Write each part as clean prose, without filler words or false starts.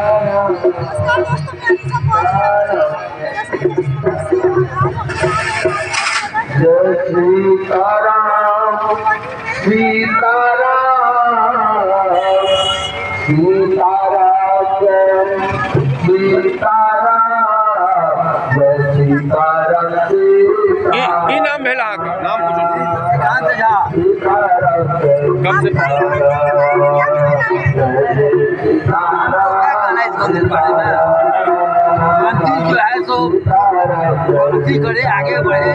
नमस्कार दोस्तों, मैं अलीसा जय सीताराम सीताराम सीताराम जय सीताराम जय सीताराम की नाम है लाहा का नाम कुछ कब से मंदिर जो है सो उन्नति करे, आगे बढ़े,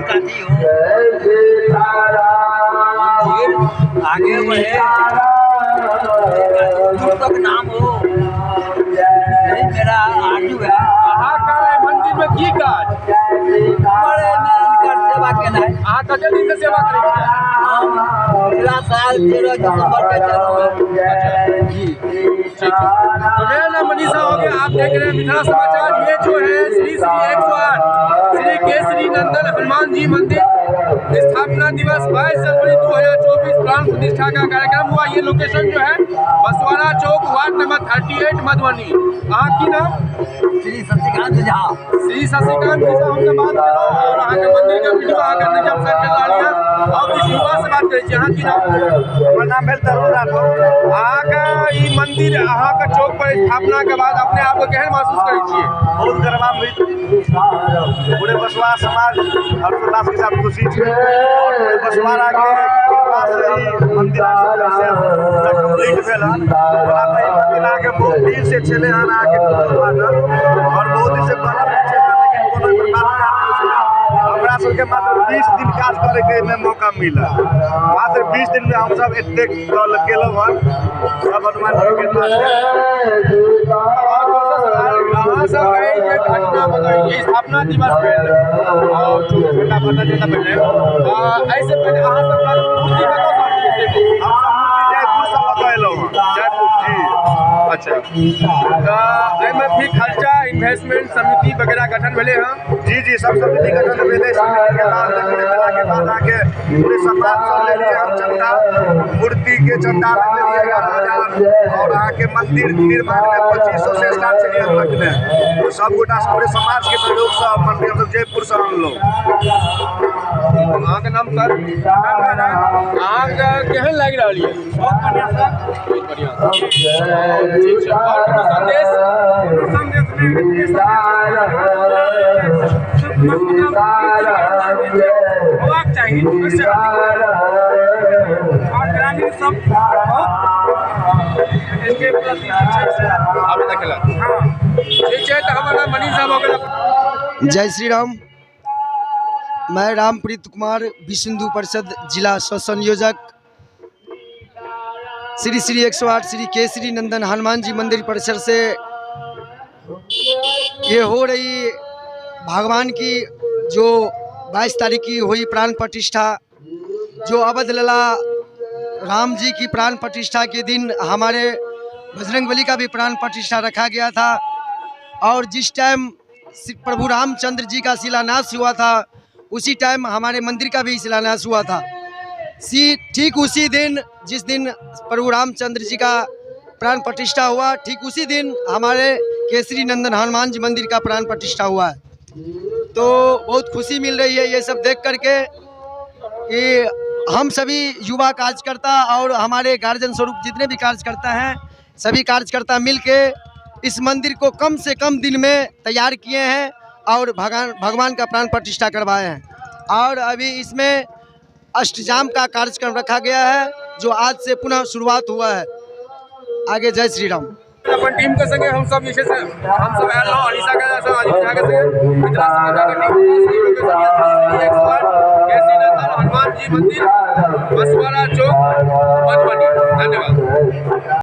काटी हो, आगे बढ़े, दूर तक नाम हो। यही मेरा आजू है। मंदिर में की काज बड़े निरंतर सेवा केना है। कते दिन से सेवा करेंगे? पिछला साल 13 दिसंबर के चलो जी। तो मेरा नाम मनीषा हो गया। आप देख रहे हैं मिथिला समाचार। ये जो है श्री 108 श्री केसरी नंदन हनुमान जी मंदिर स्थापना दिवस 22 जनवरी 2024 प्राण प्रतिष्ठा का कार्यक्रम हुआ। ये लोकेशन जो है बसवाड़ा चौक, वार्ड नंबर 38, मधुबनी। आपकी नाम? श्री शशिकांत झा। श्री शशिकांत जी से हमसे बात करो और यहाँ के मंदिर का वीडियो आकर निजाम सर चल रहा है और इस युवा से बात करें। यहाँ की नाम? हमारा नाम है तरुण राठौर। यहाँ का ये मंदिर यहाँ का चौक पर स्थापना के बाद अपने आप को केहन महसूस करे छिए? बहुत गौरवान्वित। पूरे बसवा समाज हर्षोल्लास के साथ खुशी छे और पूरे बसवाड़ा के कृपा से ही मंदिर कंप्लीट भेल हन। ओना त ई मंदिर आके बहुत दिन से चले हन, आके और बहुत दिन से बनल छै, लेकिन कोनो प्रकार के हमरा सबके मात्र 20 दिन काज करे के में मौका मिला। मात्र 20 दिन में हम सब एते कल केलहुं हन। सब हनुमान जी के कृपा से। कहाँ सब है ये घटना बताइए? स्थापना दिवस पे और छोटा बता देता पहले ऐसे पहले अहाँ सब का मूर्ति का तो हम सब मूर्ति जयपुर से मंगेलहुं हन। जयपुर जी। अच्छा एमे भी खर्चा इन्वेस्टमेंट समिति वगैरह गठन भेले हैं? जी जी, सब समिति गठन भेले। समिति के बाद भेला के बाद आके पूरे समाज सब ले लिए हम चंदा, मूर्ति के चंदा ले लिए 11,000 और आके मंदिर निर्माण में 2500 से स्टार्ट चलिए रखने। तो सब गोटा पूरे समाज के सहयोग से मंदिर हम जयपुर से आनलो। अहाँ के नाम सर? अहाँ के केहन लागि रहल है? बहुत बढ़िया सर, बहुत बढ़िया। ठीक छै। और कोनो संदेश? होबाक चाहिए। और ग्रामीण सब इसके प्रति आपने देखला? ठीक है। तो हमारा मनीष साहब हो गया। जय श्री राम। मैं रामप्रीत कुमार, विश्व हिंदू परिषद जिला सह संयोजक, श्री 108 श्री केसरी नंदन हनुमान जी मंदिर परिसर से ये हो रही भगवान की जो 22 तारीख की हुई प्राण प्रतिष्ठा, जो अवध लला राम जी की प्राण प्रतिष्ठा के दिन हमारे बजरंगबली का भी प्राण प्रतिष्ठा रखा गया था। और जिस टाइम प्रभु रामचंद्र जी का शिलान्यास हुआ था, उसी टाइम हमारे मंदिर का भी शिलान्यास हुआ था। ठीक उसी दिन जिस दिन प्रभु रामचंद्र जी का प्राण प्रतिष्ठा हुआ, ठीक उसी दिन हमारे केसरी नंदन हनुमान जी मंदिर का प्राण प्रतिष्ठा हुआ है। तो बहुत खुशी मिल रही है ये सब देख करके कि हम सभी युवा कार्यकर्ता और हमारे गार्जियन स्वरूप जितने भी कार्यकर्ता हैं, सभी कार्यकर्ता मिलके इस मंदिर को कम से कम दिन में तैयार किए हैं और भगवान का प्राण प्रतिष्ठा करवाए हैं। और अभी इसमें अष्टजाम का कार्यक्रम रखा गया है, जो आज से पुनः शुरुआत हुआ है। आगे जय श्री राम। अपन टीम के संगे हम सब विशेष हम सब आयल रहो अलीसा के संग अजीत झा के संगे मिथिला समाचार के टीम केसरी नंदन हनुमान जी मंदिर बसवाड़ा चौक, मधुबनी। धन्यवाद।